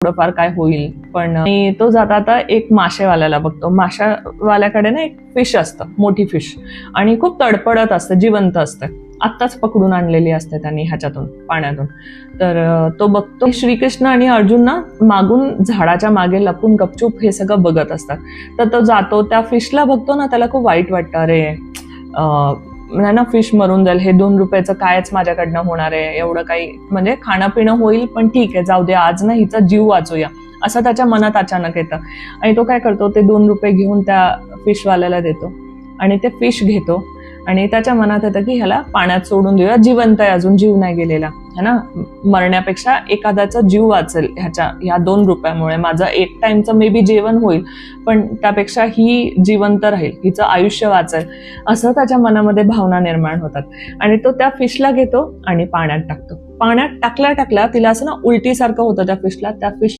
थोडंफार काय होईल. पण आणि तो जाता एक मासेवाल्याला बघतो. माशावाल्याकडे ना एक फिश असतं, मोठी फिश, आणि खूप तडफडत असतं, जिवंत असतं. आत्ताच पकडून आणलेली असते त्यांनी ह्याच्यातून, पाण्यातून. तर तो बघतो. श्रीकृष्ण आणि अर्जुन ना मागून झाडाच्या मागे लपून गपचूप हे सगळं बघत असतात. तर तो जातो, त्या फिशला बघतो ना, त्याला खूप वाईट वाटतं. अरे नाही ना, फिश मरून जाईल, हे 2 रुपयाचं कायच माझ्याकडनं होणार आहे, एवढं काही म्हणजे खाणं पिणं होईल, पण ठीक आहे, जाऊ दे, आज ना हिचा जीव वाचूया, असं त्याच्या मनात अचानक येतं. आणि तो काय करतो, ते 2 रुपये घेऊन त्या फिशवाल्याला देतो आणि ते फिश घेतो. आणि त्याच्या मनात येतं की ह्याला पाण्यात सोडून देऊया, जिवंत आहे, अजून जीव नाही गेलेला है ना, मरण्यापेक्षा एखाद्याचा जीव वाचेल ह्या 2 रुपयामुळे, माझं एक टाइमचं मे बी जेवण होईल, पण त्यापेक्षा ही जिवंत राहील, हिचं आयुष्य वाचेल, असं त्याच्या मनामध्ये भावना निर्माण होतात. आणि तो त्या फिशला घेतो आणि पाण्यात टाकतो. पाण्यात टाकल्या तिला असं ना उलटीसारखं होतं त्या फिशला. त्या फिश